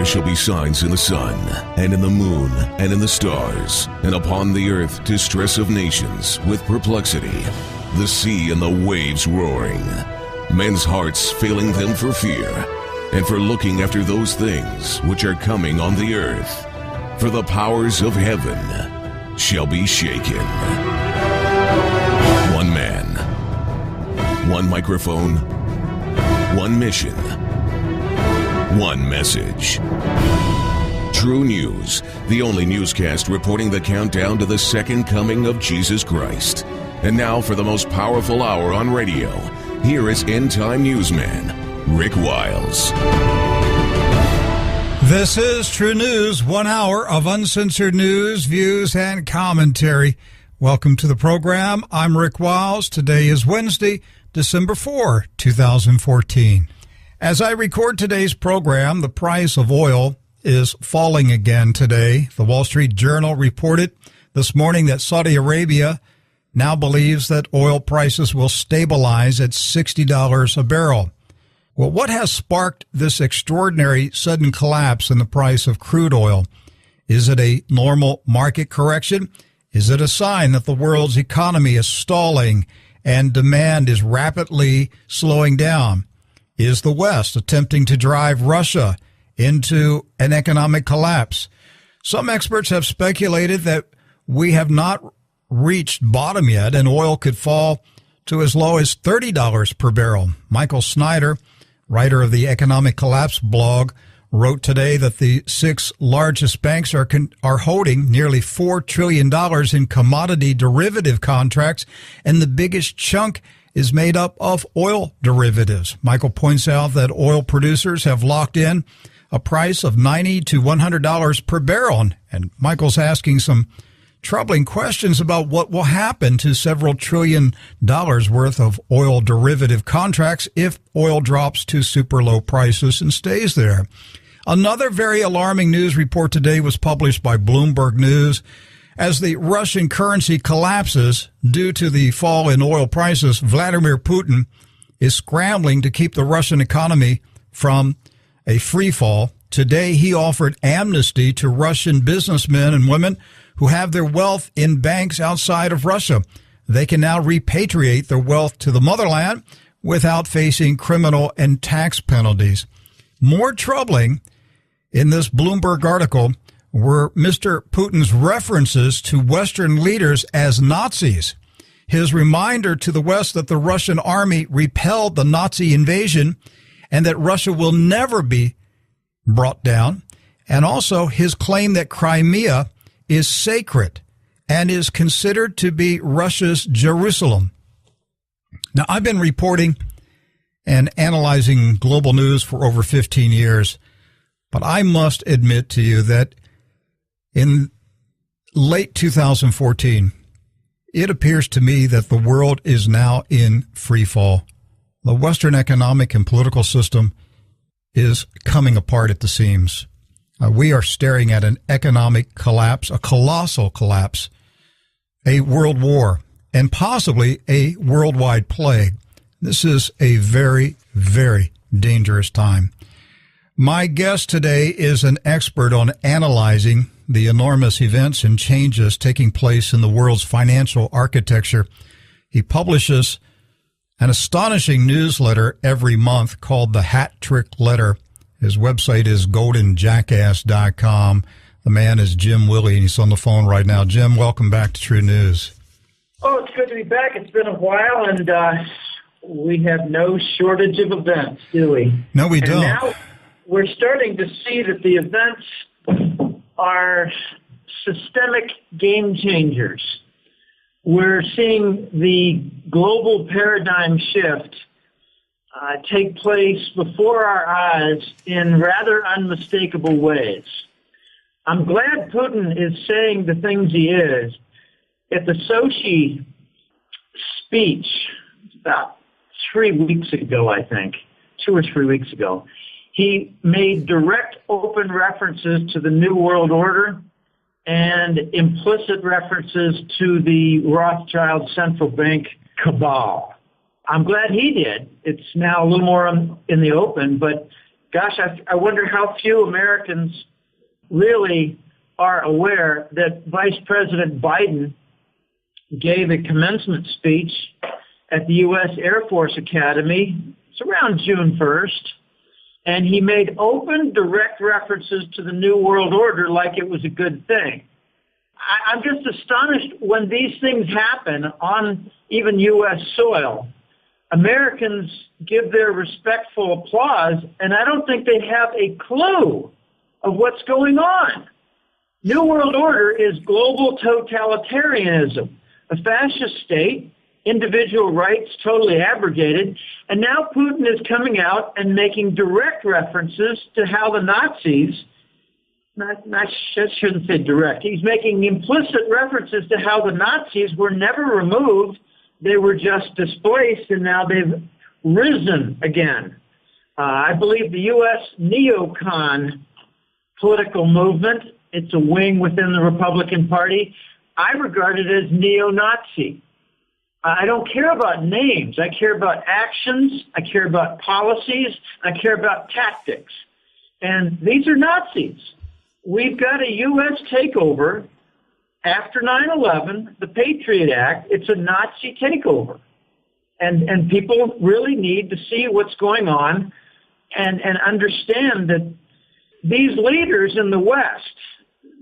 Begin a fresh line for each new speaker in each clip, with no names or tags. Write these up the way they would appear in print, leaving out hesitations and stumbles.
there shall be signs in the sun, and in the moon, and in the stars, and upon the earth distress of nations with perplexity, the sea and the waves roaring, men's hearts failing them for fear, and for looking after those things which are coming on the earth. For the powers of heaven shall be shaken. One man, one microphone, one mission, one message. True News, the only newscast reporting the countdown to the second coming of Jesus Christ. And now for the most powerful hour on radio, here is end-time newsman Rick Wiles.
This is True News, 1 hour of uncensored news, views, and commentary. Welcome to the program. I'm Rick Wiles. Today is Wednesday, December 4, 2014. As I record today's program, the price of oil is falling again today. The Wall Street Journal reported this morning that Saudi Arabia now believes that oil prices will stabilize at $60 a barrel. Well, what has sparked this extraordinary sudden collapse in the price of crude oil? Is it a normal market correction? Is it a sign that the world's economy is stalling and demand is rapidly slowing down? Is the West attempting to drive Russia into an economic collapse? Some experts have speculated that we have not reached bottom yet and oil could fall to as low as $30 per barrel. Michael Snyder, writer of the Economic Collapse blog, wrote today that the 6 largest banks are holding nearly $4 trillion in commodity derivative contracts, and the biggest chunk is made up of oil derivatives. Michael points out that oil producers have locked in a price of $90 to $100 per barrel. And Michael's asking some troubling questions about what will happen to several $1 trillion worth of oil derivative contracts if oil drops to super low prices and stays there. Another very alarming news report today was published by Bloomberg News. As the Russian currency collapses due to the fall in oil prices, Vladimir Putin is scrambling to keep the Russian economy from a free fall. Today, he offered amnesty to Russian businessmen and women who have their wealth in banks outside of Russia. They can now repatriate their wealth to the motherland without facing criminal and tax penalties. More troubling in this Bloomberg article were Mr. Putin's references to Western leaders as Nazis, his reminder to the West that the Russian army repelled the Nazi invasion and that Russia will never be brought down, and also his claim that Crimea is sacred and is considered to be Russia's Jerusalem. Now, I've been reporting and analyzing global news for over 15 years, but I must admit to you that in late 2014, it appears to me that the world is now in free fall. The Western economic and political system is coming apart at the seams. We are staring at an economic collapse, a colossal collapse, a world war, and possibly a worldwide plague. This is a very, very dangerous time. My guest today is an expert on analyzing the enormous events and changes taking place in the world's financial architecture. He publishes an astonishing newsletter every month called the Hat Trick Letter. His website is goldenjackass.com. The man is Jim Willie, and he's on the phone right now. Jim, welcome back to True News.
Oh, it's good to be back. It's been a while, and we have no shortage of events, do we?
No, we don't.
Now we're starting to see that the events are systemic game changers. We're seeing the global paradigm shift take place before our eyes in rather unmistakable ways. I'm glad Putin is saying the things he is. At the Sochi speech about 3 weeks ago, I think, 2 or 3 weeks ago, he made direct, open references to the New World Order and implicit references to the Rothschild central bank cabal. I'm glad he did. It's now a little more in the open, but gosh, I wonder how few Americans really are aware that Vice President Biden gave a commencement speech at the U.S. Air Force Academy. It's around June 1st. And he made open, direct references to the New World Order like it was a good thing. I'm just astonished when these things happen on even U.S. soil. Americans give their respectful applause, and I don't think they have a clue of what's going on. New World Order is global totalitarianism, a fascist state, individual rights totally abrogated, and now Putin is coming out and making direct references to how the Nazis, I shouldn't say direct, he's making implicit references to how the Nazis were never removed, they were just displaced, and now they've risen again. I believe the U.S. neocon political movement, it's a wing within the Republican Party, I regard it as neo-Nazi. I don't care about names. I care about actions. I care about policies. I care about tactics. And these are Nazis. We've got a U.S. takeover after 9/11, the Patriot Act. It's a Nazi takeover. And people really need to see what's going on and understand that these leaders in the West,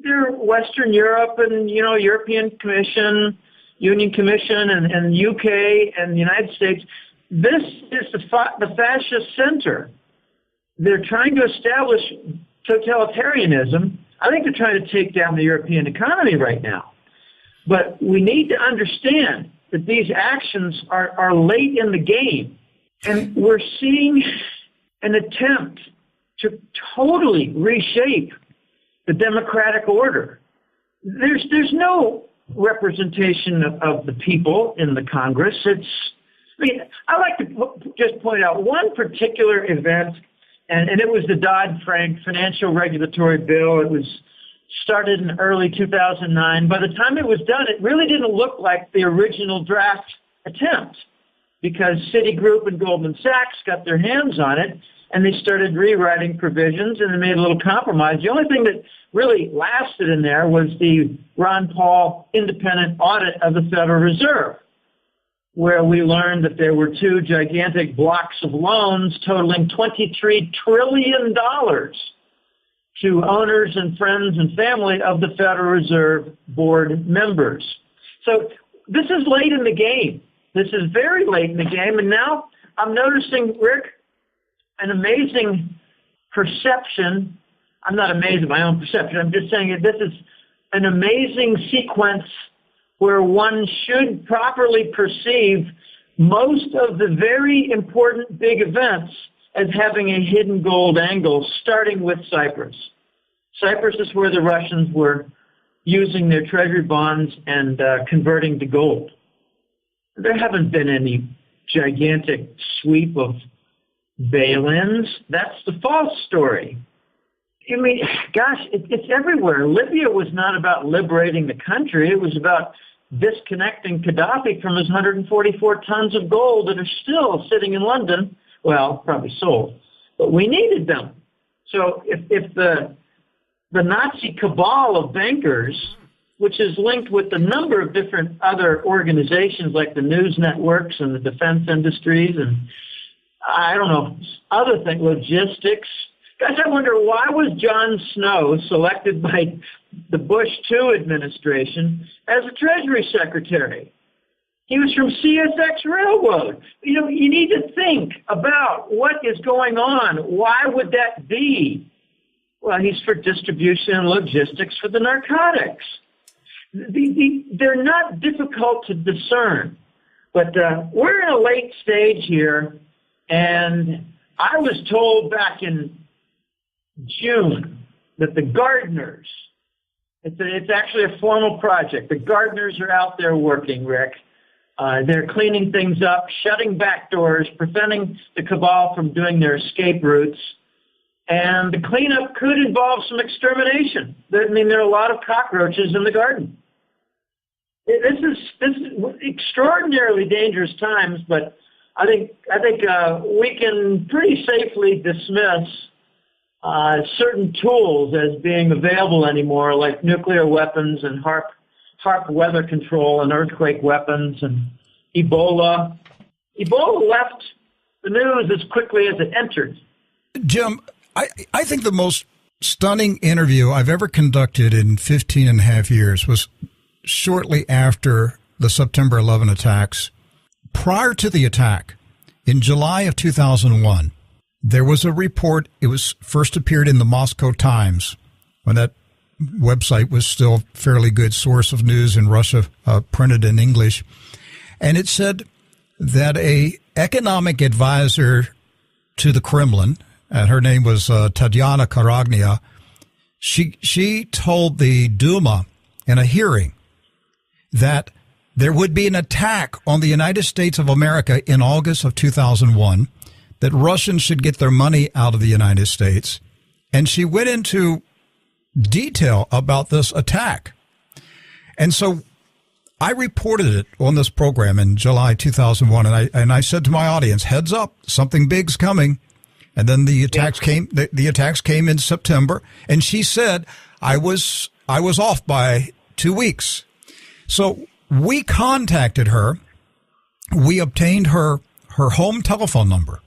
they're Western Europe and, European Commission, Union Commission and UK and the United States, this is the fascist center. They're trying to establish totalitarianism. I think they're trying to take down the European economy right now. But we need to understand that these actions are late in the game. And we're seeing an attempt to totally reshape the democratic order. There's no representation of the people in the Congress. I like to just point out one particular event, and it was the Dodd-Frank Financial Regulatory Bill. It was started in early 2009. By the time it was done, it really didn't look like the original draft attempt because Citigroup and Goldman Sachs got their hands on it, and they started rewriting provisions, and they made a little compromise. The only thing that really lasted in there was the Ron Paul independent audit of the Federal Reserve, where we learned that there were two gigantic blocks of loans totaling $23 trillion to owners and friends and family of the Federal Reserve Board members. So this is late in the game. This is very late in the game, and now I'm noticing, Rick, an amazing perception. I'm not amazed at my own perception. I'm just saying that this is an amazing sequence where one should properly perceive most of the very important big events as having a hidden gold angle, starting with Cyprus. Cyprus is where the Russians were using their treasury bonds and converting to gold. There haven't been any gigantic sweep of bail-ins. That's the false story. I mean, gosh, it's everywhere. Libya was not about liberating the country. It was about disconnecting Gaddafi from his 144 tons of gold that are still sitting in London. Well, probably sold. But we needed them. So if the Nazi cabal of bankers, which is linked with a number of different other organizations like the news networks and the defense industries and, I don't know, other things, logistics. Guys, I wonder, why was John Snow selected by the Bush II administration as a Treasury Secretary? He was from CSX Railroad. You need to think about what is going on. Why would that be? Well, he's for distribution and logistics for the narcotics. They're not difficult to discern. But we're in a late stage here, and I was told back in June that the gardeners, it's actually a formal project. The gardeners are out there working, Rick. They're cleaning things up, shutting back doors, preventing the cabal from doing their escape routes. And the cleanup could involve some extermination. There are a lot of cockroaches in the garden. This is extraordinarily dangerous times, but I think we can pretty safely dismiss certain tools as being available anymore, like nuclear weapons and HARP weather control and earthquake weapons and Ebola. Ebola left the news as quickly as it entered.
Jim, I think the most stunning interview I've ever conducted in 15 and a half years was shortly after the September 11 attacks. Prior to the attack, in July of 2001, there was a report. It was first appeared in the Moscow Times when that website was still a fairly good source of news in Russia, printed in English. And it said that a economic advisor to the Kremlin, and her name was Tatyana Karagnia, she told the Duma in a hearing that there would be an attack on the United States of America in August of 2001, that Russians should get their money out of the United States. And she went into detail about this attack. And so I reported it on this program in July 2001, and I said to my audience, heads up, something big's coming. And then the attacks came. The attacks came in September, and she said I was off by 2 weeks. So we contacted her. We obtained her home telephone number,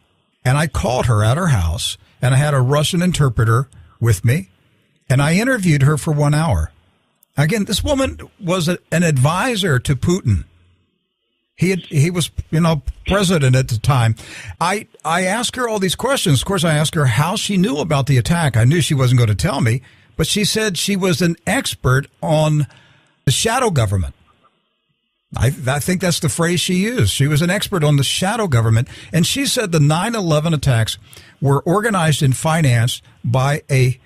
and I called her at her house, and I had a Russian interpreter with me, and I interviewed her for 1 hour. Again, this woman was an advisor to Putin. He was, president at the time. I asked her all these questions. Of course, I asked her how she knew about the attack. I knew she wasn't going to tell me, but she said she was an expert on the shadow government. I think that's the phrase she used. She was an expert on the shadow government. And she said the 9/11 attacks were organized and financed by a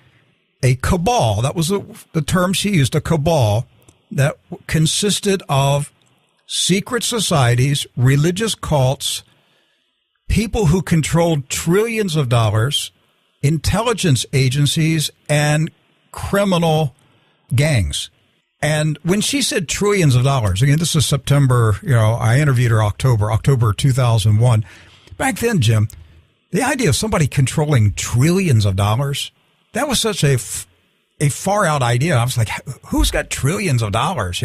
cabal. That was the term she used, a cabal that consisted of secret societies, religious cults, people who controlled trillions of dollars, intelligence agencies, and criminal gangs. And when she said trillions of dollars, again, this is September, I interviewed her October 2001. Back then, Jim, the idea of somebody controlling trillions of dollars, that was such a far out idea. I was like, who's got trillions of dollars,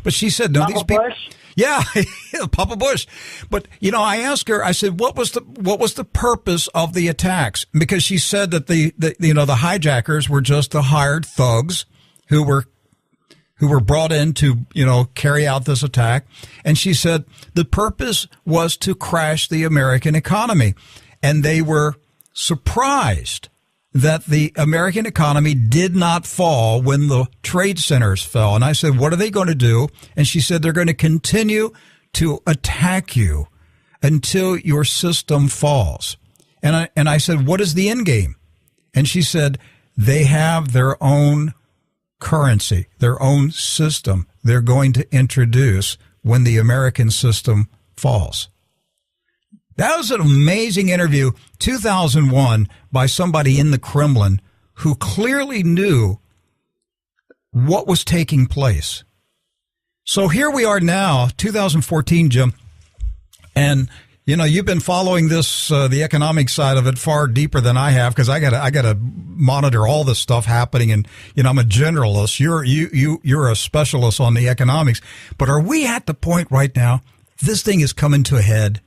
But she said, no, these people.
Bush?
Yeah, Papa Bush. But, I asked her, I said, what was the purpose of the attacks? Because she said that the hijackers were just the hired thugs who were brought in to, carry out this attack. And she said the purpose was to crash the American economy. And they were surprised that the American economy did not fall when the trade centers fell. And I said, what are they going to do? And she said, they're going to continue to attack you until your system falls. And I said, what is the end game? And she said, they have their own currency, their own system they're going to introduce when the American system falls. That was an amazing interview, 2001, by somebody in the Kremlin who clearly knew what was taking place. So here we are now, 2014, Jim, and you've been following this, the economic side of it far deeper than I have, because I gotta monitor all this stuff happening, and I'm a generalist. You're a specialist on the economics, but are we at the point right now this thing is coming to a head?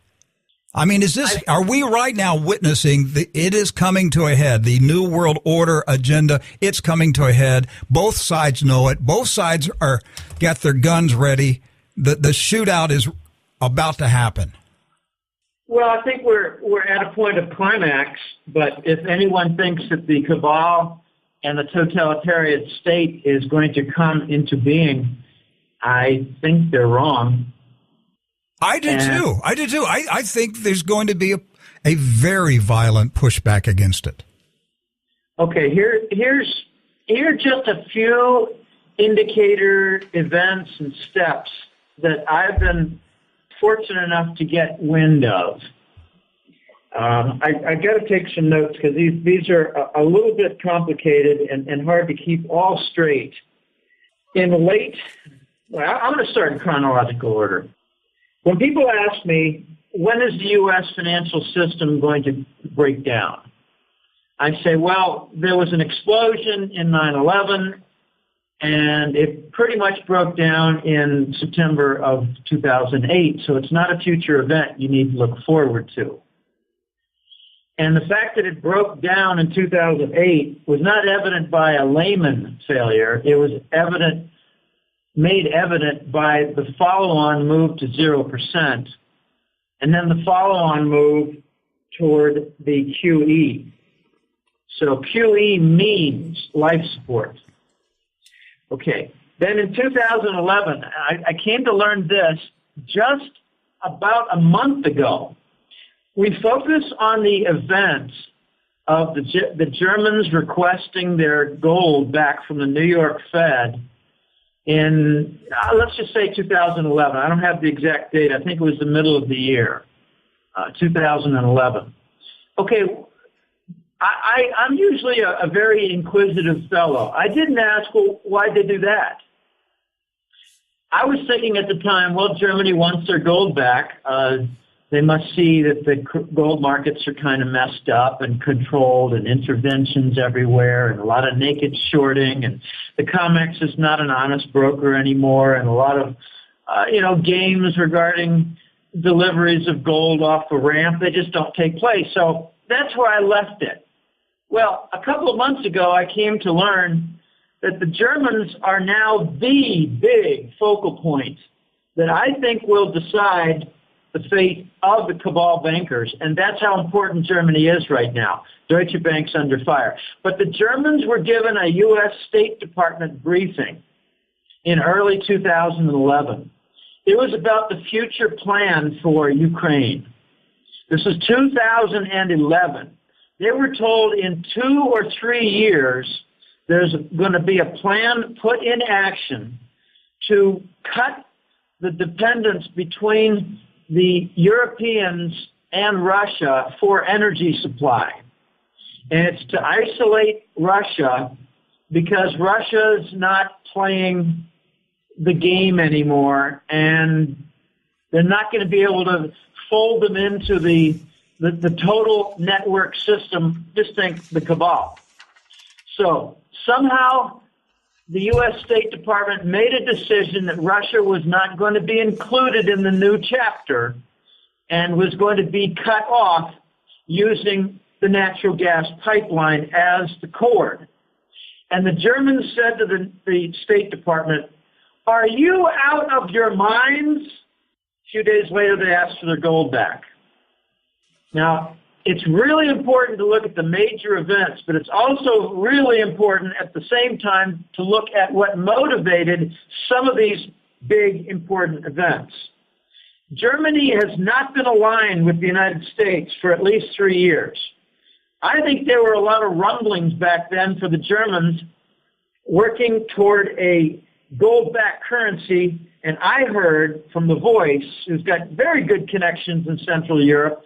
I mean, are we right now witnessing it is coming to a head? The New World Order agenda, it's coming to a head. Both sides know it. Both sides got their guns ready. The shootout is about to happen.
Well, I think we're at a point of climax, but if anyone thinks that the cabal and the totalitarian state is going to come into being, I think they're wrong. I
do too. I think there's going to be a very violent pushback against it.
Okay, here are just a few indicator events and steps that I've been fortunate enough to get wind of. I got to take some notes because these are a little bit complicated and hard to keep all straight. I'm going to start in chronological order. When people ask me, when is the U.S. financial system going to break down? I say, well, there was an explosion in 9/11, and it pretty much broke down in September of 2008, so it's not a future event you need to look forward to. And the fact that it broke down in 2008 was not evident by a layman failure. It was made evident by the follow-on move to 0%, and then the follow-on move toward the QE. So QE means life support. Okay. Then in 2011, I came to learn this just about a month ago. We focus on the events of the Germans requesting their gold back from the New York Fed in, let's just say 2011. I don't have the exact date. I think it was the middle of the year, 2011. Okay, I'm usually a very inquisitive fellow. I didn't ask, well, why'd they do that? I was thinking at the time, well, Germany wants their gold back. They must see that the gold markets are kind of messed up and controlled, and interventions everywhere, and a lot of naked shorting, and the COMEX is not an honest broker anymore, and a lot of games regarding deliveries of gold off the ramp. They just don't take place. So that's where I left it. Well, a couple of months ago, I came to learn that the Germans are now the big focal point that I think will decide the fate of the Cabal bankers, and that's how important Germany is right now. Deutsche Bank's under fire. But the Germans were given a U.S. State Department briefing in early 2011. It was about the future plan for Ukraine. This was 2011. They were told in 2 or 3 years there's going to be a plan put in action to cut the dependence between the Europeans and Russia for energy supply. And it's to isolate Russia because Russia's not playing the game anymore, and they're not going to be able to fold them into the total network system. Just think the Cabal. So somehow the U.S. State Department made a decision that Russia was not going to be included in the new chapter and was going to be cut off using the natural gas pipeline as the cord. And the Germans said to the State Department, "Are you out of your minds?" A few days later, they asked for their gold back. Now, it's really important to look at the major events, but it's also really important at the same time to look at what motivated some of these big, important events. Germany has not been aligned with the United States for at least 3 years. I think there were a lot of rumblings back then for the Germans working toward a gold-backed currency, and I heard from The Voice, who's got very good connections in Central Europe,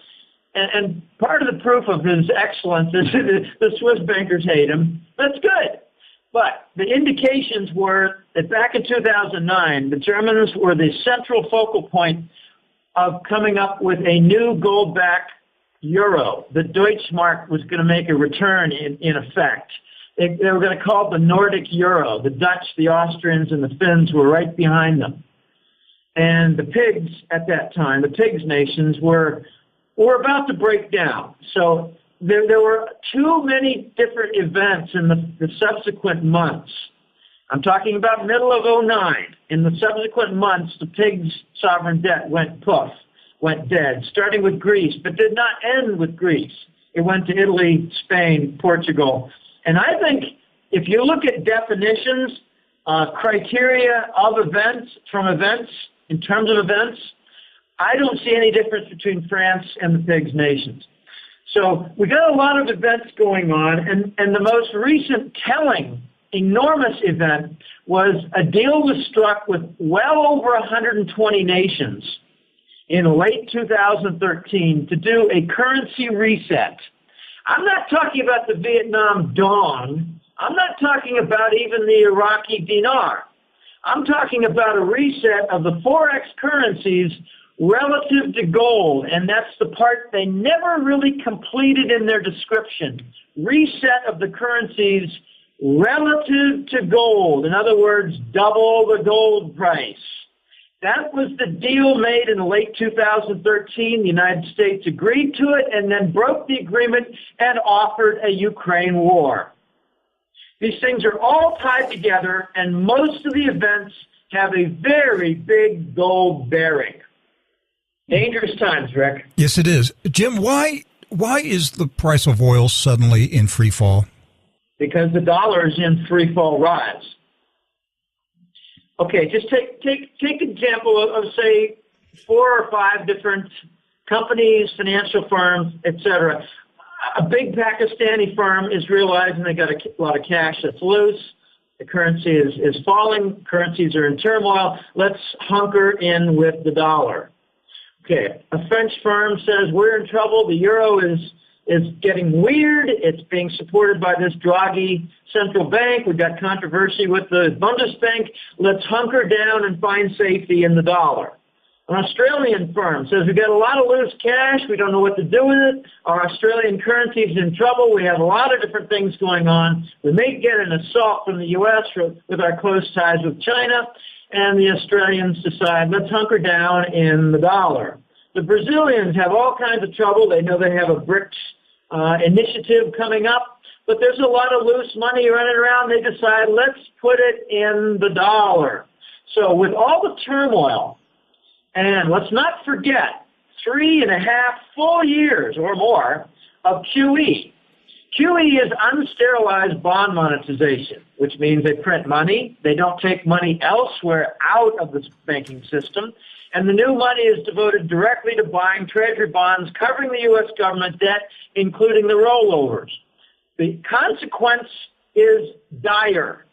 and part of the proof of his excellence is the Swiss bankers hate him. That's good. But the indications were that back in 2009, the Germans were the central focal point of coming up with a new gold-backed euro. The Deutschmark was going to make a return in effect. They were going to call it the Nordic euro. The Dutch, the Austrians, and the Finns were right behind them. And the pigs at that time, the pigs nations, were about to break down. So there were too many different events in the subsequent months. I'm talking about middle of 2009. In the subsequent months, the pigs' sovereign debt went poof, went dead, starting with Greece, but did not end with Greece. It went to Italy, Spain, Portugal. And I think if you look at definitions, criteria of events, from events, in terms of events, I don't see any difference between France and the pigs nations. So we got a lot of events going on, and the most recent telling, enormous event was a deal was struck with well over 120 nations in late 2013 to do a currency reset. I'm not talking about the Vietnam dong. I'm not talking about even the Iraqi dinar. I'm talking about a reset of the Forex currencies relative to gold, and that's the part they never really completed in their description. Reset of the currencies relative to gold. In other words, double the gold price. That was the deal made in late 2013. The United States agreed to it and then broke the agreement and offered a Ukraine war. These things are all tied together, and most of the events have a very big gold bearing. Dangerous times, Rick.
Yes, it is. Jim, why is the price of oil suddenly in free fall?
Because the dollar is in free fall rise. Okay, just take example of say 4 or 5 different companies, financial firms, etc. A big Pakistani firm is realizing they got a lot of cash that's loose. The currency is falling. Currencies are in turmoil. Let's hunker in with the dollar. Okay, a French firm says we're in trouble. The euro is getting weird. It's being supported by this Draghi central bank. We've got controversy with the Bundesbank. Let's hunker down and find safety in the dollar. An Australian firm says we've got a lot of loose cash. We don't know what to do with it. Our Australian currency is in trouble. We have a lot of different things going on. We may get an assault from the U.S. with our close ties with China. And the Australians decide, let's hunker down in the dollar. The Brazilians have all kinds of trouble. They know they have a BRICS initiative coming up, but there's a lot of loose money running around. They decide, let's put it in the dollar. So with all the turmoil, and let's not forget 3.5 full years or more of QE. QE is unsterilized bond monetization, which means they print money. They don't take money elsewhere out of the banking system. And the new money is devoted directly to buying treasury bonds covering the U.S. government debt, including the rollovers. The consequence is dire.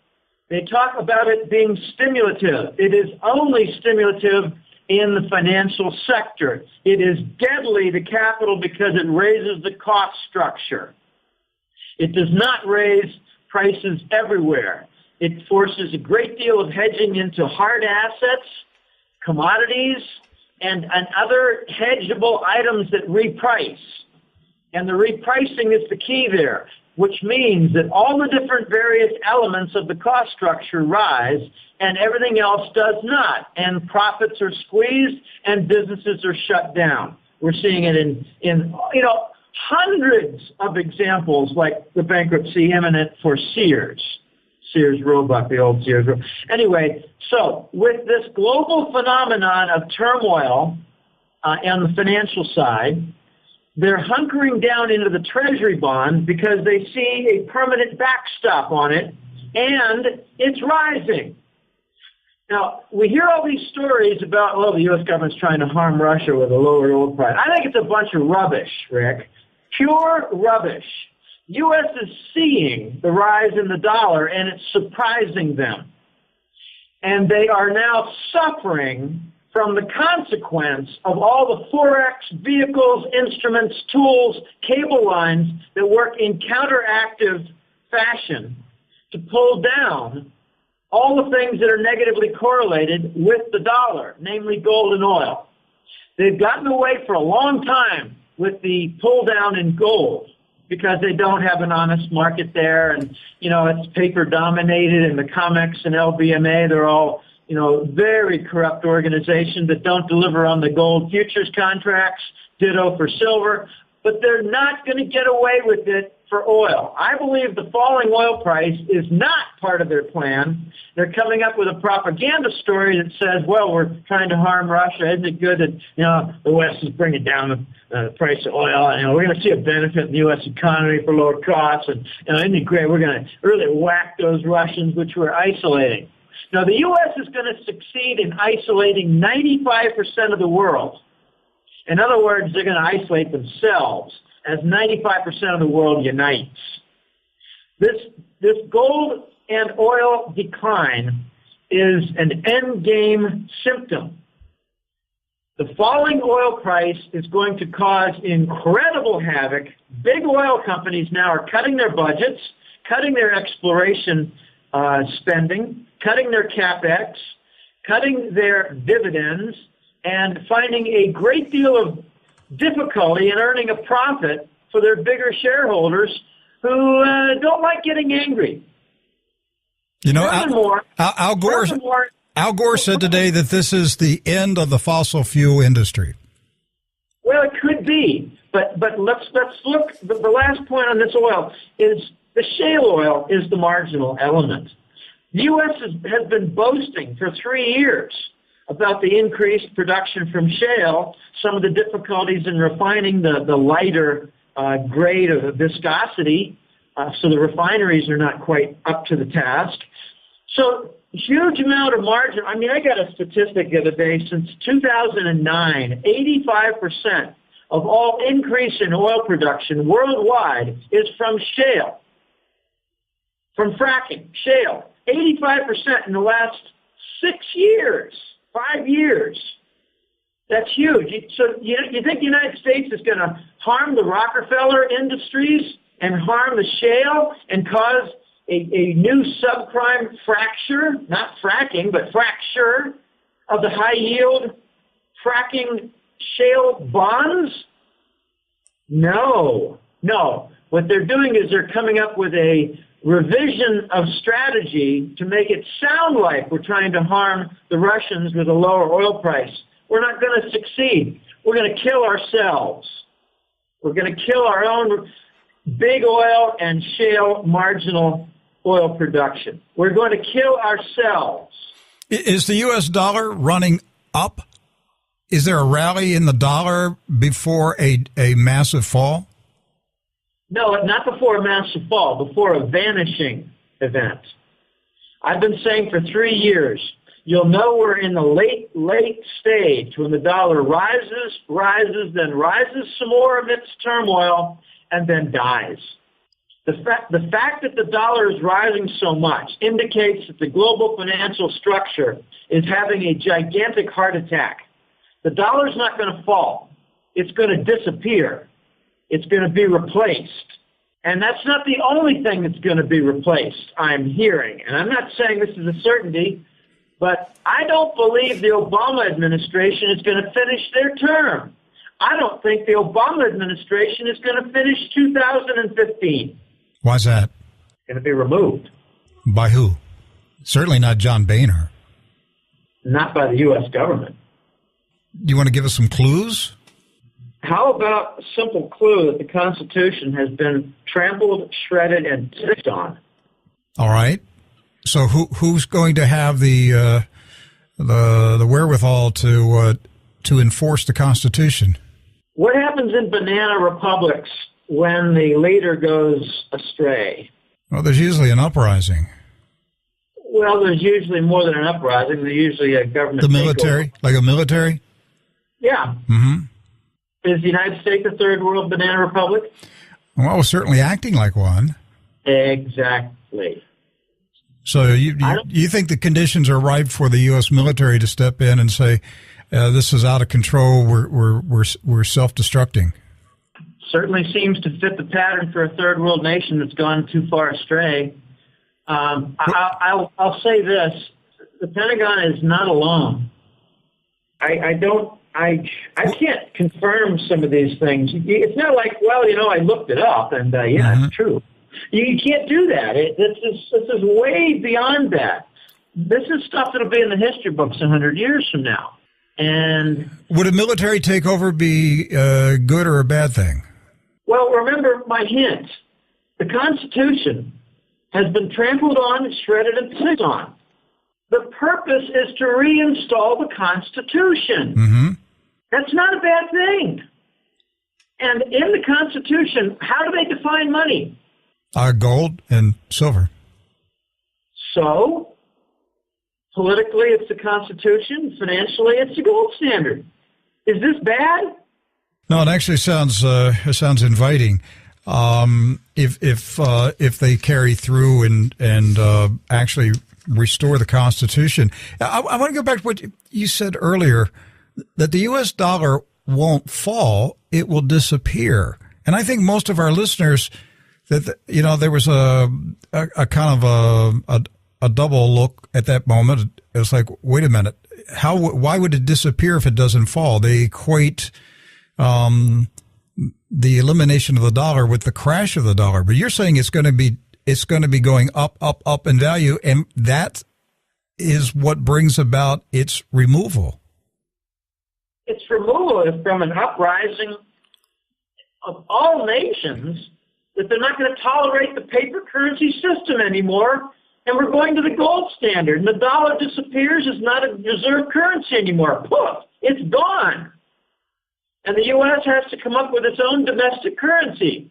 They talk about it being stimulative. It is only stimulative in the financial sector. It is deadly to capital because it raises the cost structure. It does not raise prices everywhere. It forces a great deal of hedging into hard assets, commodities, and other hedgeable items that reprice. And the repricing is the key there, which means that all the different various elements of the cost structure rise and everything else does not. And profits are squeezed and businesses are shut down. We're seeing it in hundreds of examples, like the bankruptcy imminent for Sears Roebuck, the old Sears Roebuck. Anyway, so with this global phenomenon of turmoil on the financial side, they're hunkering down into the treasury bond because they see a permanent backstop on it, and it's rising. Now, we hear all these stories about, the U.S. government's trying to harm Russia with a lower oil price. I think it's a bunch of rubbish, Rick. Pure rubbish. U.S. is seeing the rise in the dollar, and it's surprising them. And they are now suffering from the consequence of all the Forex vehicles, instruments, tools, cable lines that work in counteractive fashion to pull down all the things that are negatively correlated with the dollar, namely gold and oil. They've gotten away for a long time with the pull down in gold because they don't have an honest market there, and it's paper dominated, and the COMEX and LBMA, they're all very corrupt organizations that don't deliver on the gold futures contracts, ditto for silver, but they're not going to get away with it for oil. I believe the falling oil price is not part of their plan. They're coming up with a propaganda story that says, we're trying to harm Russia. Isn't it good that, the West is bringing down the price of oil? And, we're going to see a benefit in the U.S. economy for lower costs. And, isn't it great? We're going to really whack those Russians, which we're isolating. Now, the U.S. is going to succeed in isolating 95% of the world. In other words, they're going to isolate themselves as 95% of the world unites. This gold and oil decline is an endgame symptom. The falling oil price is going to cause incredible havoc. Big oil companies now are cutting their budgets, cutting their exploration spending, cutting their CapEx, cutting their dividends, and finding a great deal of difficulty in earning a profit for their bigger shareholders who don't like getting angry.
You know, Al Gore said today that this is the end of the fossil fuel industry.
Well, it could be, but let's look. The last point on this oil is the shale oil is the marginal element. The U.S. has been boasting for 3 years about the increased production from shale, some of the difficulties in refining the lighter grade of viscosity, so the refineries are not quite up to the task. So huge amount of margin. I mean, I got a statistic the other day. Since 2009, 85% of all increase in oil production worldwide is from shale, from fracking, shale. 85% in the last 6 years, 5 years. That's huge. So you think the United States is going to harm the Rockefeller industries and harm the shale and cause a new subprime fracture, not fracking, but fracture of the high-yield fracking shale bonds? No. What they're doing is they're coming up with a revision of strategy to make it sound like we're trying to harm the Russians with a lower oil price. We're not going to succeed. We're going to kill ourselves. We're going to kill our own big oil and shale marginal oil production. We're going to kill ourselves.
Is the U.S. dollar running up? Is there a rally in the dollar before a massive fall?
No, not before a massive fall, before a vanishing event. I've been saying for 3 years, you'll know we're in the late stage when the dollar rises, then rises some more amidst turmoil, and then dies. The fact that the dollar is rising so much indicates that the global financial structure is having a gigantic heart attack. The dollar's not going to fall. It's going to disappear. It's going to be replaced. And that's not the only thing that's going to be replaced, I'm hearing. And I'm not saying this is a certainty, but I don't believe the Obama administration is going to finish their term. I don't think the Obama administration is going to finish 2015.
Why's that?
It's going to be removed.
By who? Certainly not John Boehner.
Not by the U.S. government.
Do you want to give us some clues?
How about a simple clue that the Constitution has been trampled, shredded, and ticked on?
All right. So who's going to have the wherewithal to enforce the Constitution?
What happens in banana republics when the leader goes astray?
Well, there's usually an uprising.
Well, there's usually more than an uprising. There's usually a government
The military?
takeover.
Like a military?
Yeah.
Mm-hmm.
Is the United States a third world banana republic?
Well, we're certainly acting like one.
Exactly.
So you think the conditions are ripe for the U.S. military to step in and say, this is out of control, we're self-destructing?
Certainly seems to fit the pattern for a third world nation that's gone too far astray. I'll say this: the Pentagon is not alone. I can't confirm some of these things. It's not like, well, I looked it up and it's true. You can't do that. This is way beyond that. This is stuff that'll be in the history books 100 years from now. And
would a military takeover be a good or a bad thing?
Well, remember my hint. The Constitution has been trampled on, shredded, and pissed on. The purpose is to reinstall the Constitution.
Mm-hmm.
That's not a bad thing. And in the Constitution, how do they define money?
Gold and silver.
So, politically, it's the Constitution. Financially, it's the gold standard. Is this bad?
No, it actually sounds inviting. If they carry through and actually restore the Constitution. I want to go back to what you said earlier, that the U.S. dollar won't fall; it will disappear. And I think most of our listeners, that there was a kind of a double look at that moment. It was like, wait a minute, why would it disappear if it doesn't fall? They equate the elimination of the dollar with the crash of the dollar, but you're saying it's going to be going up, up, up in value, and that is what brings about its removal.
Its removal is from an uprising of all nations that they're not going to tolerate the paper currency system anymore, and we're going to the gold standard. And the dollar disappears, is not a reserve currency anymore. Poof, it's gone. And the U.S. has to come up with its own domestic currency.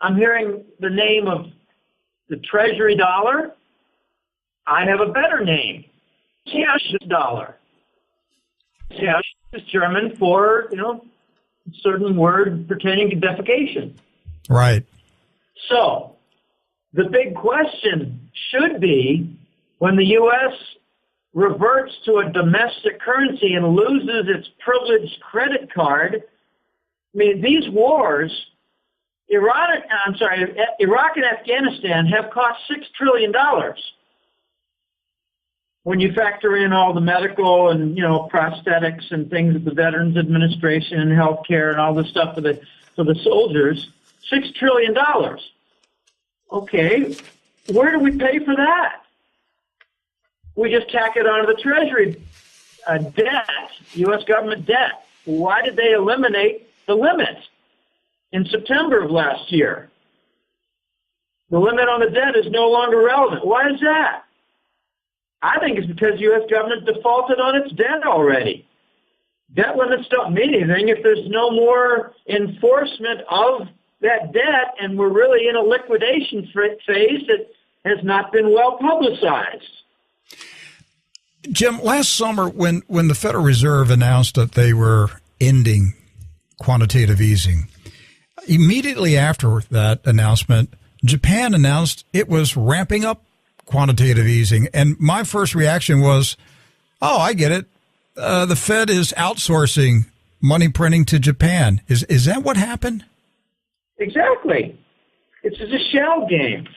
I'm hearing the name of the Treasury dollar. I have a better name, cash dollar. Cash is German for, a certain word pertaining to defecation.
Right.
So the big question should be, when the U.S. reverts to a domestic currency and loses its privileged credit card, I mean, these wars, Iraq and Afghanistan have cost $6 trillion. When you factor in all the medical and, prosthetics and things of the Veterans Administration and healthcare and all this stuff for the soldiers, $6 trillion. Okay, where do we pay for that? We just tack it onto the Treasury debt, U.S. government debt. Why did they eliminate the limit in September of last year? The limit on the debt is no longer relevant. Why is that? I think it's because the U.S. government defaulted on its debt already. Debt limits don't mean anything if there's no more enforcement of that debt, and we're really in a liquidation phase that has not been well publicized.
Jim, last summer when the Federal Reserve announced that they were ending quantitative easing, immediately after that announcement, Japan announced it was ramping up quantitative easing. And my first reaction was, oh, I get it. The Fed is outsourcing money printing to Japan. Is that what happened?
Exactly. It's a shell game.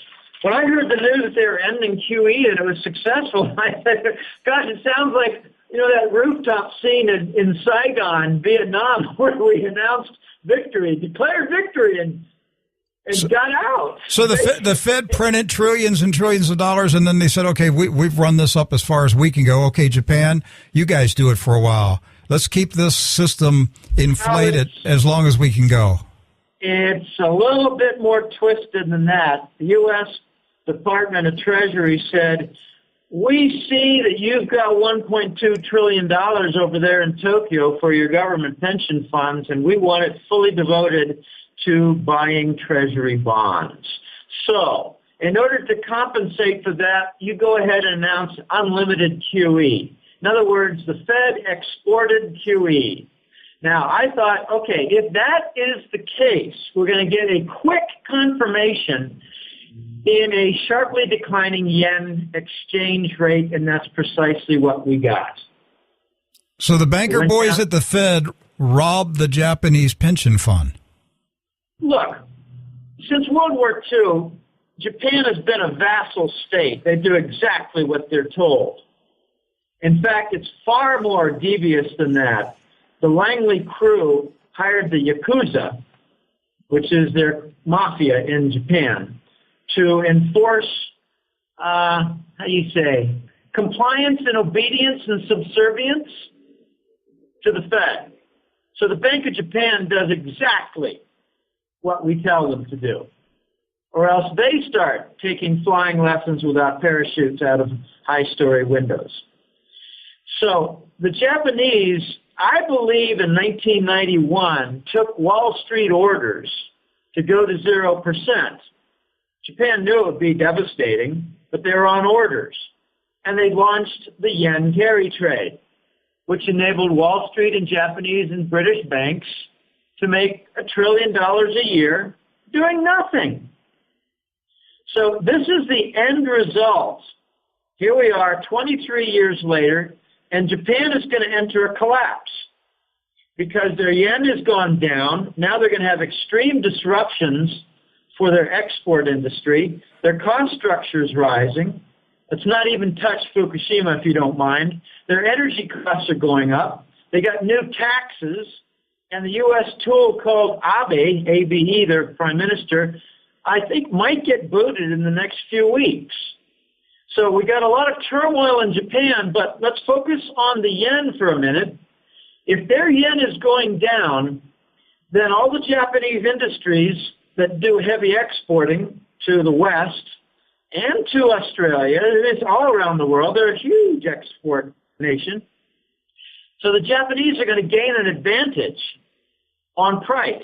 When I heard the news that they were ending QE and it was successful, I said, gosh, it sounds like, that rooftop scene in Saigon, Vietnam, where we announced victory, declared victory, and got out.
So the Fed printed trillions and trillions of dollars, and then they said, okay, we've run this up as far as we can go. Okay, Japan, you guys do it for a while. Let's keep this system inflated as long as we can go. It's
a little bit more twisted than that. The U.S. Department of Treasury said, we see that you've got $1.2 trillion over there in Tokyo for your government pension funds, and we want it fully devoted to buying Treasury bonds. So, in order to compensate for that, you go ahead and announce unlimited QE. In other words, the Fed exported QE. Now, I thought, okay, if that is the case, we're going to get a quick confirmation in a sharply declining yen exchange rate, and that's precisely what we got.
So the banker boys at the Fed robbed the Japanese pension fund.
Look, since World War II, Japan has been a vassal state. They do exactly what they're told. In fact, it's far more devious than that. The Langley crew hired the Yakuza, which is their mafia in Japan, to enforce, compliance and obedience and subservience to the Fed. So the Bank of Japan does exactly what we tell them to do, or else they start taking flying lessons without parachutes out of high-story windows. So the Japanese, I believe in 1991, took Wall Street orders to go to 0%. Japan knew it would be devastating, but they were on orders. And they launched the yen carry trade, which enabled Wall Street and Japanese and British banks to make $1 trillion a year doing nothing. So this is the end result. Here we are 23 years later, and Japan is going to enter a collapse because their yen has gone down. Now they're going to have extreme disruptions for their export industry. Their cost structure is rising. Let's not even touch Fukushima, if you don't mind. Their energy costs are going up. They got new taxes, and the U.S. tool called Abe, A-B-E, their prime minister, I think might get booted in the next few weeks. So we got a lot of turmoil in Japan, but let's focus on the yen for a minute. If their yen is going down, then all the Japanese industries that do heavy exporting to the West and to Australia, it's all around the world, they're a huge export nation. So the Japanese are going to gain an advantage on price.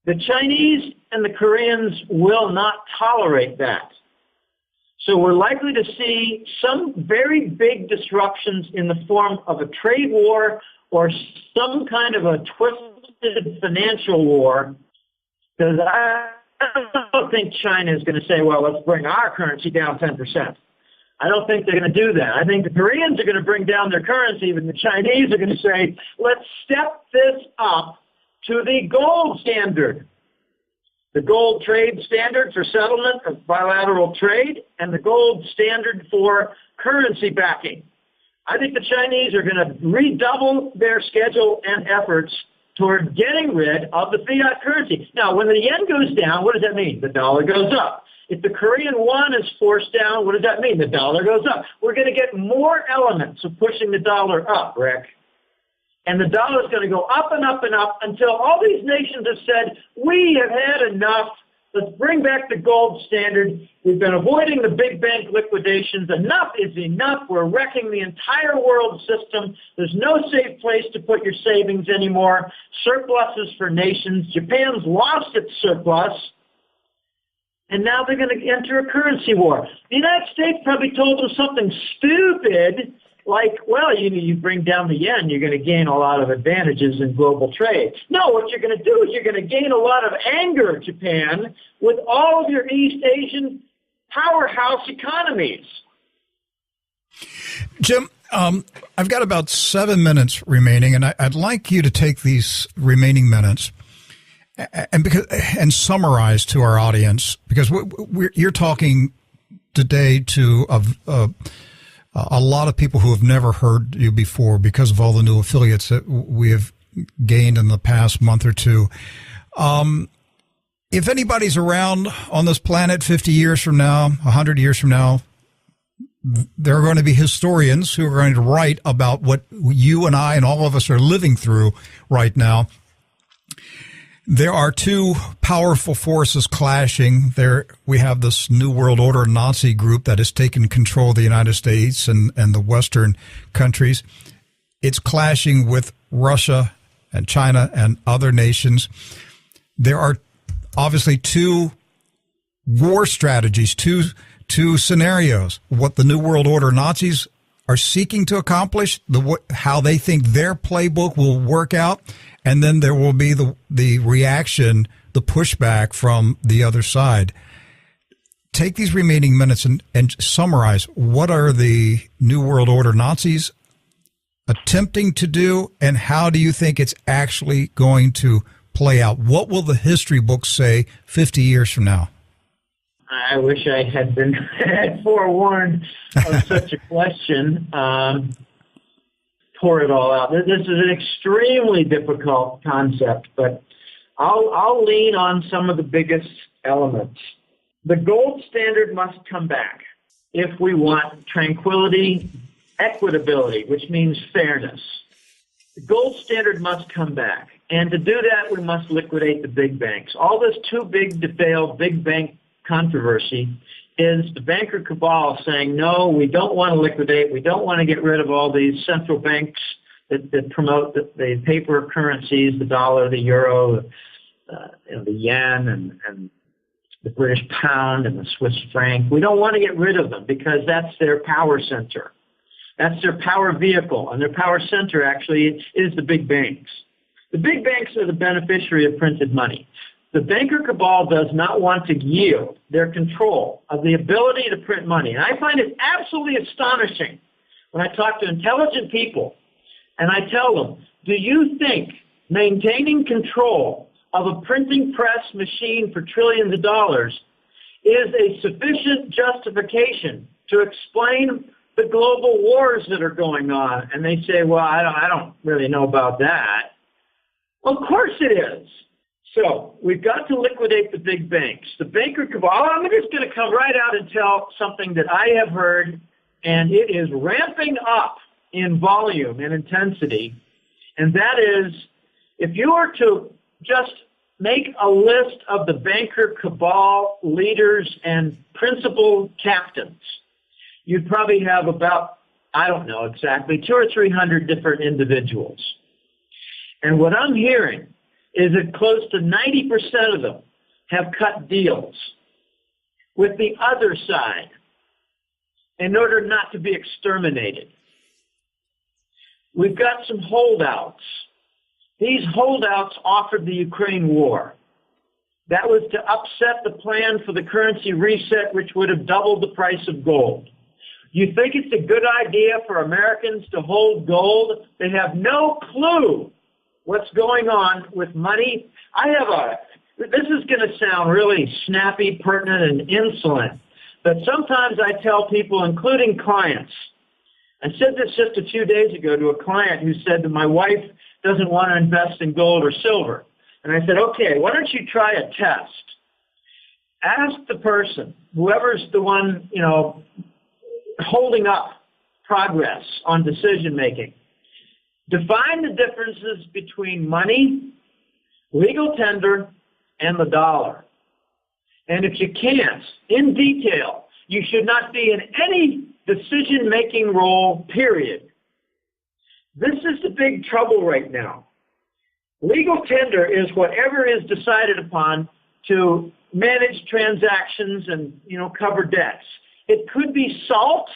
The Chinese and the Koreans will not tolerate that. So we're likely to see some very big disruptions in the form of a trade war or some kind of a twisted financial war, because I don't think China is going to say, well, let's bring our currency down 10%. I don't think they're going to do that. I think the Koreans are going to bring down their currency, and the Chinese are going to say, let's step this up to the gold standard. The gold trade standard for settlement of bilateral trade and the gold standard for currency backing. I think the Chinese are going to redouble their schedule and efforts toward getting rid of the fiat currency. Now, when the yen goes down, what does that mean? The dollar goes up. If the Korean won is forced down, what does that mean? The dollar goes up. We're going to get more elements of pushing the dollar up, Rick. And the dollar is going to go up and up and up until all these nations have said, we have had enough. Let's bring back the gold standard. We've been avoiding the big bank liquidations. Enough is enough. We're wrecking the entire world system. There's no safe place to put your savings anymore. Surpluses for nations. Japan's lost its surplus. And now they're going to enter a currency war. The United States probably told them something stupid like, well, you bring down the yen, you're going to gain a lot of advantages in global trade. No, what you're going to do is you're going to gain a lot of anger, Japan, with all of your East Asian powerhouse economies.
Jim, I've got about 7 minutes remaining, and I'd like you to take these remaining minutes and summarize to our audience, because you're talking today to a lot of people who have never heard you before because of all the new affiliates that we have gained in the past month or two. If anybody's around on this planet 50 years from now, 100 years from now, there are going to be historians who are going to write about what you and I and all of us are living through right now. There are two powerful forces clashing. We have this New World Order Nazi group that has taken control of the United States and the Western countries. It's clashing with Russia and China and other nations. There are obviously two war strategies, two scenarios. What the New World Order Nazis are seeking to accomplish, how they think their playbook will work out. And then there will be the reaction, the pushback from the other side. Take these remaining minutes and summarize, what are the New World Order Nazis attempting to do, and how do you think it's actually going to play out? What will the history books say 50 years from now?
I wish I had been forewarned of such a question. Pour it all out. This is an extremely difficult concept, but I'll lean on some of the biggest elements. The gold standard must come back if we want tranquility, equitability, which means fairness. The gold standard must come back. And to do that, we must liquidate the big banks. All this too big to fail big bank controversy is the banker cabal saying, no, we don't want to liquidate. We don't want to get rid of all these central banks that promote the paper currencies, the dollar, the euro, the yen, and the British pound and the Swiss franc. We don't want to get rid of them because that's their power center. That's their power vehicle, and their power center actually is the big banks. The big banks are the beneficiary of printed money. The banker cabal does not want to yield their control of the ability to print money. And I find it absolutely astonishing when I talk to intelligent people and I tell them, do you think maintaining control of a printing press machine for trillions of dollars is a sufficient justification to explain the global wars that are going on. And they say, well, I don't really know about that. Well, of course it is. So we've got to liquidate the big banks. The banker cabal, I'm just going to come right out and tell something that I have heard, and it is ramping up in volume and intensity. And that is, if you were to just make a list of the banker cabal leaders and principal captains, you'd probably have about, I don't know exactly, 200 or 300 different individuals. And what I'm hearing is that close to 90% of them have cut deals with the other side in order not to be exterminated. We've got some holdouts. These holdouts offered the Ukraine war. That was to upset the plan for the currency reset, which would have doubled the price of gold. You think it's a good idea for Americans to hold gold? They have no clue what's going on with money. This is going to sound really snappy, pertinent, and insolent, but sometimes I tell people, including clients, I said this just a few days ago to a client who said that my wife doesn't want to invest in gold or silver. And I said, okay, why don't you try a test? Ask the person, whoever's the one, holding up progress on decision making. Define the differences between money, legal tender, and the dollar. And if you can't, in detail, you should not be in any decision-making role, period. This is the big trouble right now. Legal tender is whatever is decided upon to manage transactions and, cover debts. It could be salt,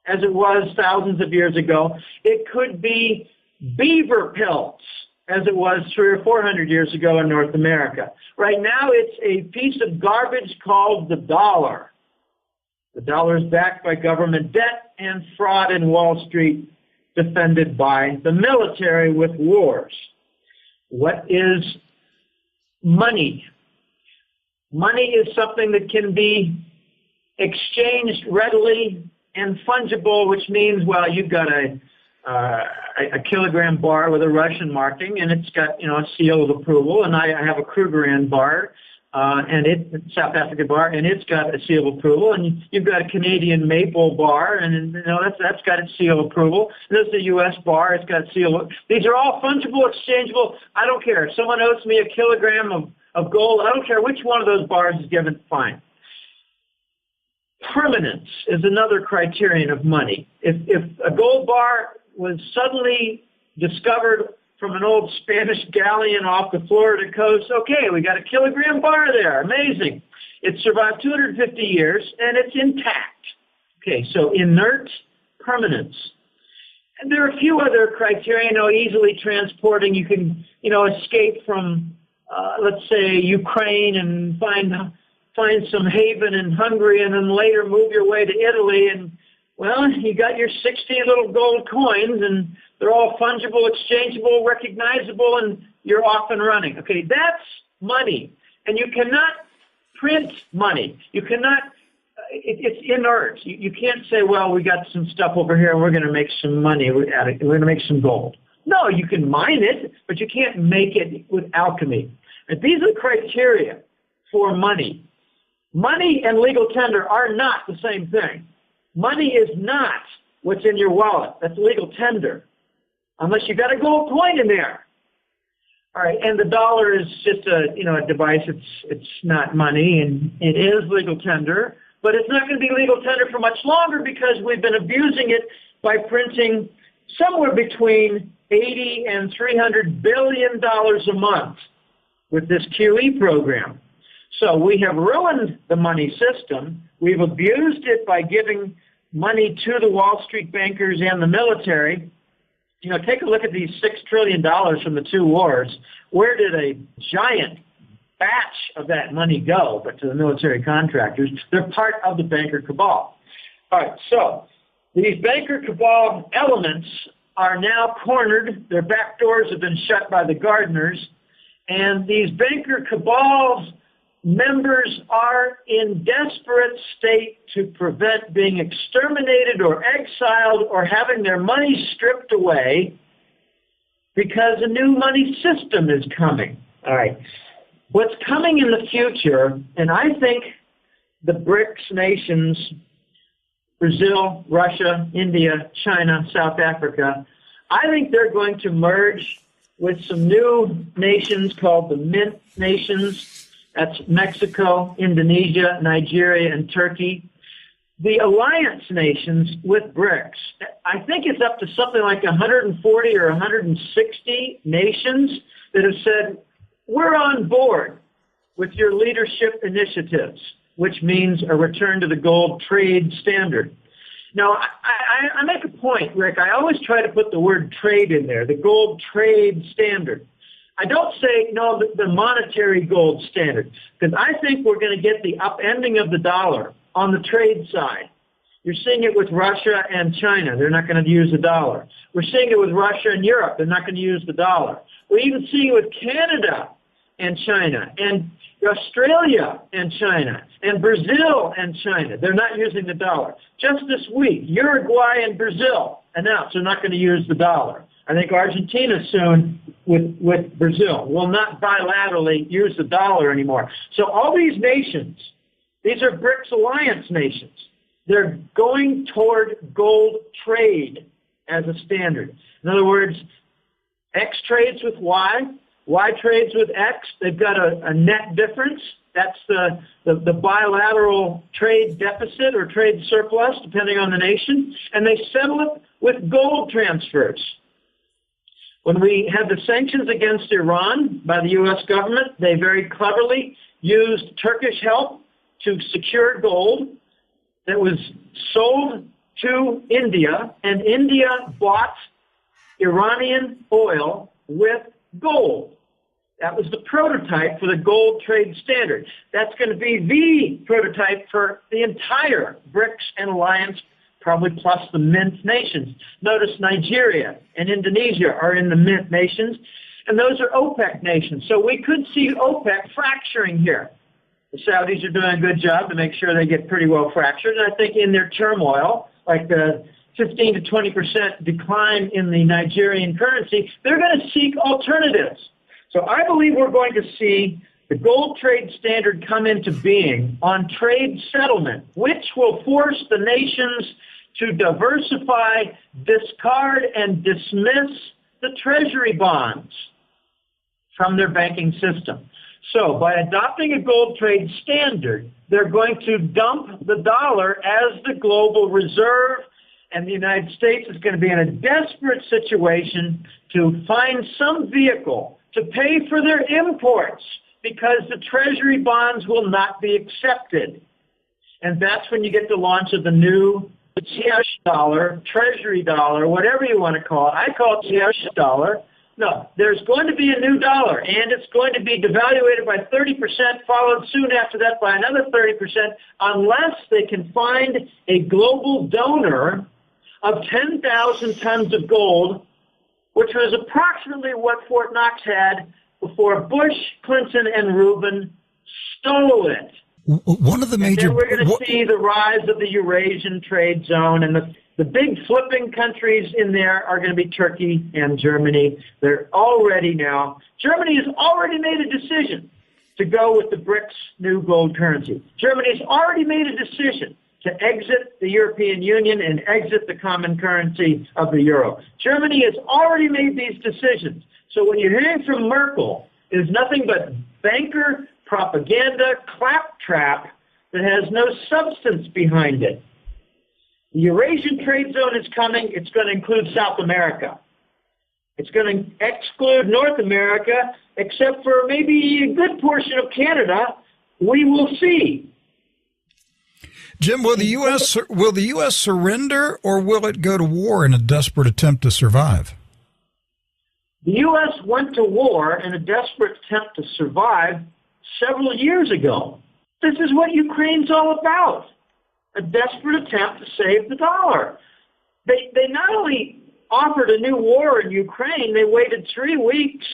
as it was thousands of years ago. It could be beaver pelts, as it was 300 or 400 years ago in North America. Right now, it's a piece of garbage called the dollar. The dollar is backed by government debt and fraud in Wall Street, defended by the military with wars. What is money? Money is something that can be exchanged readily and fungible, which means, well, you've got a kilogram bar with a Russian marking, and it's got, a seal of approval, and I have a Krugerrand bar, South African bar, and it's got a seal of approval, and you've got a Canadian maple bar, and that's got its seal of approval. There's a U.S. bar, it's got a seal. These are all fungible, exchangeable. I don't care. If someone owes me a kilogram of gold, I don't care which one of those bars is given, fine. Permanence is another criterion of money. If a gold bar was suddenly discovered from an old Spanish galleon off the Florida coast, okay, we got a kilogram bar there, amazing. It survived 250 years, and it's intact. Okay, so inert permanence. And there are a few other criteria, easily transporting. You can, escape from, let's say, Ukraine and find some haven in Hungary and then later move your way to Italy. And, well, you got your 60 little gold coins, and they're all fungible, exchangeable, recognizable, and you're off and running. Okay, that's money. And you cannot print money. You cannot, it's inert. You can't say, well, we got some stuff over here and we're going to make some money at it. We're going to make some gold. No, you can mine it, but you can't make it with alchemy. And these are the criteria for money. Money and legal tender are not the same thing. Money is not what's in your wallet. That's legal tender, unless you got a gold coin in there. All right, and the dollar is just a device. It's not money, and it is legal tender, but it's not going to be legal tender for much longer because we've been abusing it by printing somewhere between $80 and $300 billion a month with this QE program. So we have ruined the money system. We've abused it by giving money to the Wall Street bankers and the military. Take a look at these $6 trillion from the two wars. Where did a giant batch of that money go but to the military contractors? They're part of the banker cabal. All right, so these banker cabal elements are now cornered. Their back doors have been shut by the gardeners. And these banker cabal members are in desperate state to prevent being exterminated or exiled or having their money stripped away because a new money system is coming. All right. What's coming in the future, and I think the BRICS nations, Brazil, Russia, India, China, South Africa, I think they're going to merge with some new nations called the Mint nations. That's Mexico, Indonesia, Nigeria, and Turkey. The alliance nations with BRICS, I think it's up to something like 140 or 160 nations that have said, we're on board with your leadership initiatives, which means a return to the gold trade standard. Now, I make a point, Rick. I always try to put the word trade in there, the gold trade standard. I don't say, no, the monetary gold standard, because I think we're going to get the upending of the dollar on the trade side. You're seeing it with Russia and China. They're not going to use the dollar. We're seeing it with Russia and Europe. They're not going to use the dollar. We're even seeing it with Canada and China and Australia and China and Brazil and China. They're not using the dollar. Just this week, Uruguay and Brazil announced they're not going to use the dollar. I think Argentina soon with Brazil will not bilaterally use the dollar anymore. So all these nations, these are BRICS alliance nations. They're going toward gold trade as a standard. In other words, X trades with Y, Y trades with X. They've got a net difference. That's the bilateral trade deficit or trade surplus, depending on the nation. And they settle it with gold transfers. When we had the sanctions against Iran by the U.S. government, they very cleverly used Turkish help to secure gold that was sold to India, and India bought Iranian oil with gold. That was the prototype for the gold trade standard. That's going to be the prototype for the entire BRICS and alliance, probably plus the Mint nations. Notice Nigeria and Indonesia are in the Mint nations, and those are OPEC nations. So we could see OPEC fracturing here. The Saudis are doing a good job to make sure they get pretty well fractured. And I think in their turmoil, like the 15 to 20% decline in the Nigerian currency, they're going to seek alternatives. So I believe we're going to see the gold trade standard come into being on trade settlement, which will force the nations to diversify, discard, and dismiss the treasury bonds from their banking system. So by adopting a gold trade standard, they're going to dump the dollar as the global reserve, and the United States is going to be in a desperate situation to find some vehicle to pay for their imports because the treasury bonds will not be accepted. And that's when you get the launch of the new cash dollar, treasury dollar, whatever you want to call it. I call it cash dollar. No, there's going to be a new dollar, and it's going to be devaluated by 30%, followed soon after that by another 30%, unless they can find a global donor of 10,000 tons of gold, which was approximately what Fort Knox had before Bush, Clinton, and Rubin stole it.
One of the major...
And then we're going to see the rise of the Eurasian trade zone, and the big flipping countries in there are going to be Turkey and Germany. They're already now... Germany has already made a decision to go with the BRICS new gold currency. Germany has already made a decision to exit the European Union and exit the common currency of the euro. Germany has already made these decisions. So what you're hearing from Merkel is nothing but banker propaganda claptrap that has no substance behind it. The Eurasian trade zone is coming. It's going to include South America. It's going to exclude North America, except for maybe a good portion of Canada. We will see.
Jim, will the U.S. surrender, or will it go to war in a desperate attempt to survive?
The U.S. went to war in a desperate attempt to survive several years ago. This is what Ukraine's all about, a desperate attempt to save the dollar. They not only offered a new war in Ukraine, they waited 3 weeks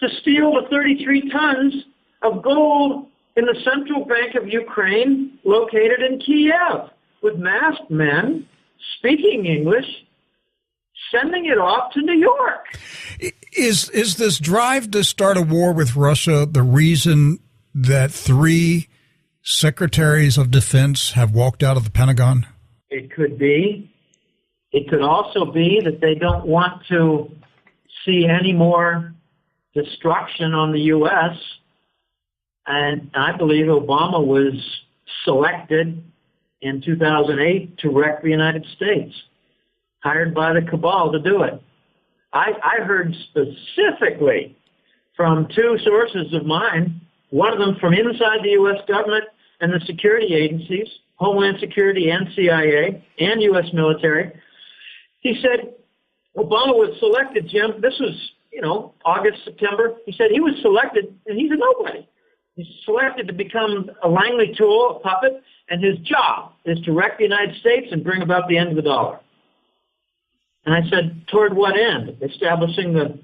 to steal the 33 tons of gold in the Central Bank of Ukraine, located in Kiev, with masked men speaking English, sending it off to New York.
Is this drive to start a war with Russia the reason that 3 secretaries of defense have walked out of the Pentagon?
It could be. It could also be that they don't want to see any more destruction on the U.S. And I believe Obama was selected in 2008 to wreck the United States, hired by the Cabal to do it. I heard specifically from 2 sources of mine, one of them from inside the U.S. government and the security agencies, Homeland Security and CIA and U.S. military. He said, Obama was selected, Jim. This was, August, September. He said he was selected, and he's a nobody. He's selected to become a Langley tool, a puppet, and his job is to wreck the United States and bring about the end of the dollar. And I said, toward what end? Establishing the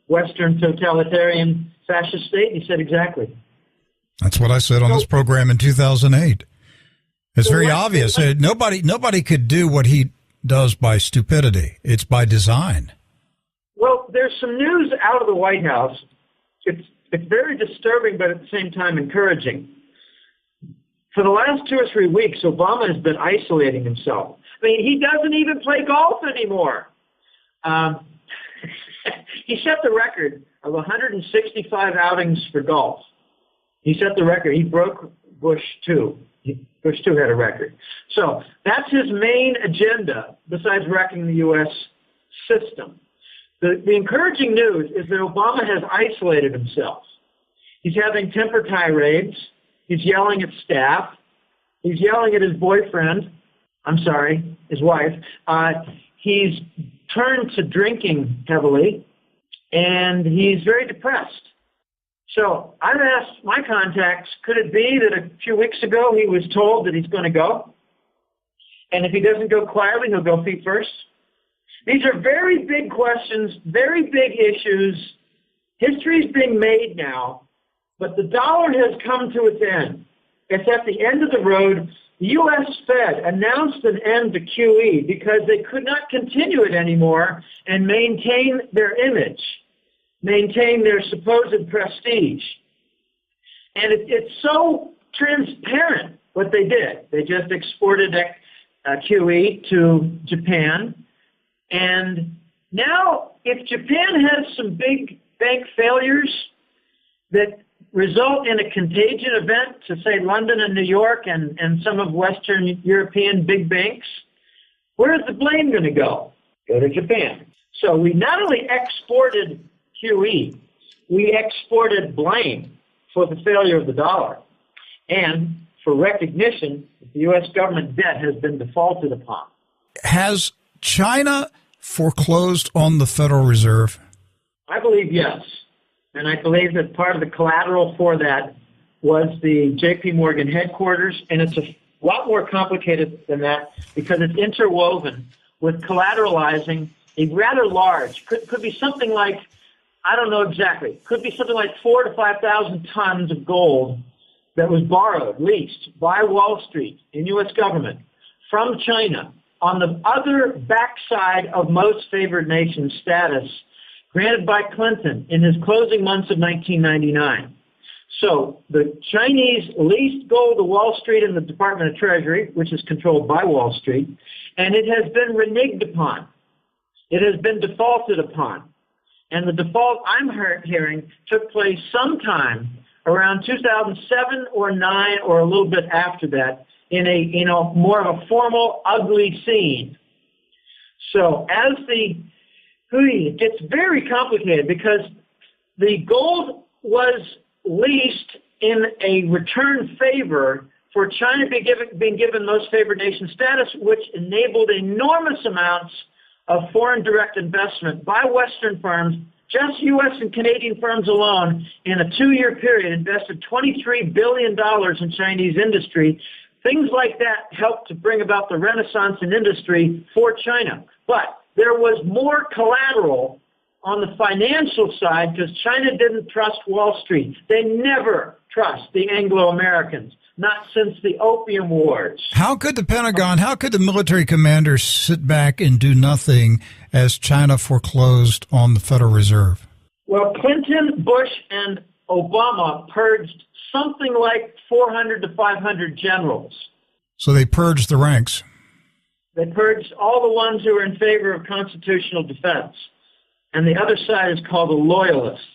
Western totalitarian fascist state? He said, exactly.
That's what I said on this program in 2008. It's very obvious. Nobody could do what he does by stupidity. It's by design.
Well, there's some news out of the White House. It's very disturbing, but at the same time encouraging. For the last 2 or 3 weeks, Obama has been isolating himself. I mean, he doesn't even play golf anymore. He set the record of 165 outings for golf. He set the record. He broke Bush 2. Bush 2 had a record. So that's his main agenda, besides wrecking the U.S. system. The encouraging news is that Obama has isolated himself. He's having temper tirades. He's yelling at staff. He's yelling at his boyfriend. His wife. He's turned to drinking heavily, and he's very depressed. So I've asked my contacts, could it be that a few weeks ago he was told that he's going to go? And if he doesn't go quietly, he'll go feet first? These are very big questions, very big issues. History is being made now, but the dollar has come to its end. It's at the end of the road. The U.S. Fed announced an end to QE because they could not continue it anymore and maintain their image, maintain their supposed prestige. And it's so transparent what they did. They just exported QE to Japan. And now if Japan has some big bank failures that result in a contagion event to, say, London and New York and some of Western European big banks, where's the blame going to go? Go to Japan. So we not only exported QE, we exported blame for the failure of the dollar and for recognition that the U.S. government debt has been defaulted upon.
Has China foreclosed on the Federal Reserve?
I believe yes. And I believe that part of the collateral for that was the J.P. Morgan headquarters, and it's a lot more complicated than that because it's interwoven with collateralizing a rather large, could be something like, I don't know exactly, could be something like 4,000 to 5,000 tons of gold that was borrowed, leased by Wall Street in U.S. government from China on the other backside of most favored nation status granted by Clinton in his closing months of 1999. So the Chinese leased gold to Wall Street and the Department of Treasury, which is controlled by Wall Street, and it has been reneged upon. It has been defaulted upon. And the default I'm hearing took place sometime around 2007 or 9 or a little bit after that in a more of a formal, ugly scene. So as it gets very complicated because the gold was leased in a return favor for China being given most favored nation status, which enabled enormous amounts of foreign direct investment by Western firms. Just U.S. and Canadian firms alone in a 2-year period invested $23 billion in Chinese industry. Things like that helped to bring about the renaissance in industry for China. But there was more collateral on the financial side because China didn't trust Wall Street. They never trust the Anglo-Americans, not since the Opium Wars.
How could the Pentagon, how could the military commanders sit back and do nothing as China foreclosed on the Federal Reserve?
Well, Clinton, Bush, and Obama purged something like 400 to 500 generals.
So they purged the ranks.
They purged all the ones who were in favor of constitutional defense. And the other side is called the loyalists.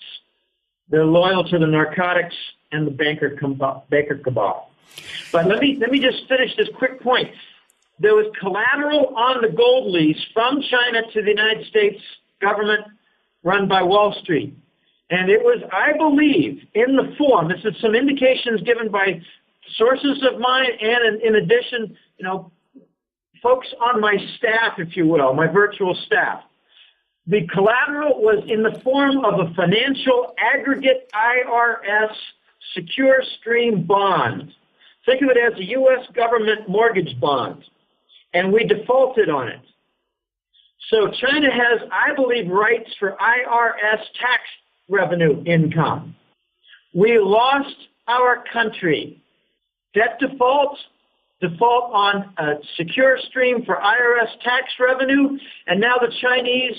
They're loyal to the narcotics and the Baker Cabal. But let me just finish this quick point. There was collateral on the gold lease from China to the United States government run by Wall Street. And it was, I believe, in the form, this is some indications given by sources of mine and in addition, folks on my staff, if you will, my virtual staff. The collateral was in the form of a financial aggregate IRS secure stream bond. Think of it as a U.S. government mortgage bond. And we defaulted on it. So China has, I believe, rights for IRS tax revenue income. We lost our country. Debt default on a secure stream for IRS tax revenue, and now the Chinese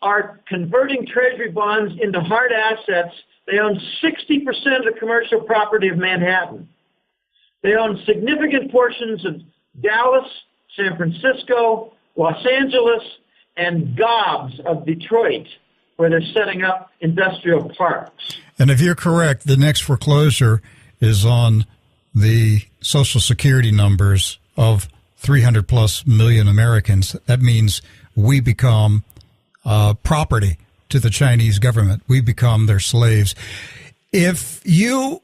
are converting treasury bonds into hard assets. They own 60% of the commercial property of Manhattan. They own significant portions of Dallas, San Francisco, Los Angeles, and gobs of Detroit, where they're setting up industrial parks.
And if you're correct, the next foreclosure is on the Social Security numbers of 300 plus million Americans. That means we become property to the Chinese government. We become their slaves. If you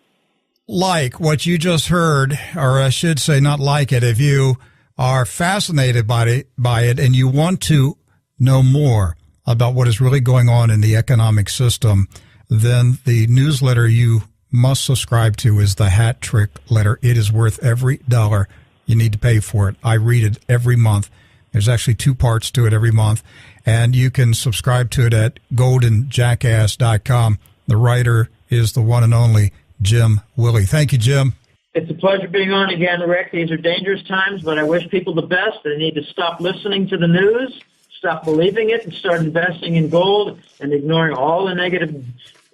like what you just heard, or I should say not like it, if you are fascinated by it and you want to know more about what is really going on in the economic system, then the newsletter you must subscribe to is the Hat Trick Letter. It is worth every dollar you need to pay for it. I read it every month. There's actually 2 parts to it every month, and you can subscribe to it at goldenjackass.com. The writer is the one and only Jim Willie. Thank you, Jim.
It's a pleasure being on again, Rick. These are dangerous times, but I wish people the best. They need to stop listening to the news, stop believing it, and start investing in gold and ignoring all the negative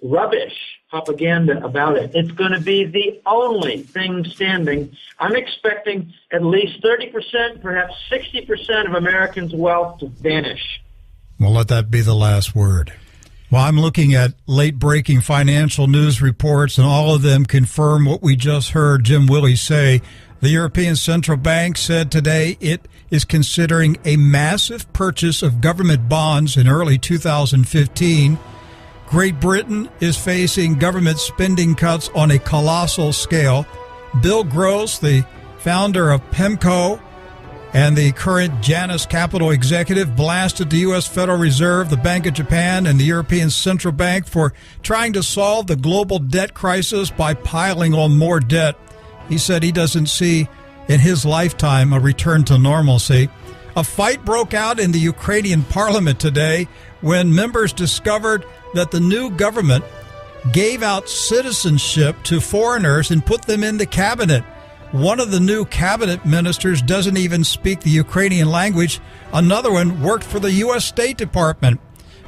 rubbish propaganda about it. It's going to be the only thing standing. I'm expecting at least 30%, perhaps 60% of Americans' wealth to vanish.
Well, let that be the last word. Well, I'm looking at late-breaking financial news reports, and all of them confirm what we just heard Jim Willie say. The European Central Bank said today it is considering a massive purchase of government bonds in early 2015. Great Britain is facing government spending cuts on a colossal scale. Bill Gross, the founder of PEMCO and the current Janus Capital executive, blasted the U.S. Federal Reserve, the Bank of Japan, and the European Central Bank for trying to solve the global debt crisis by piling on more debt. He said he doesn't see in his lifetime a return to normalcy. A fight broke out in the Ukrainian parliament today when members discovered that the new government gave out citizenship to foreigners and put them in the cabinet. One of the new cabinet ministers doesn't even speak the Ukrainian language. Another one worked for the U.S. State Department.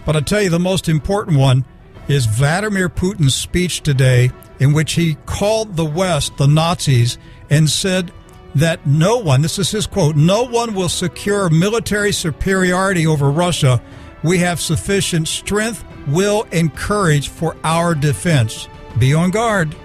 But I tell you, the most important one is Vladimir Putin's speech today, in which he called the West the Nazis and said that no one, this is his quote, no one will secure military superiority over Russia. We have sufficient strength, will, and courage for our defense. Be on guard.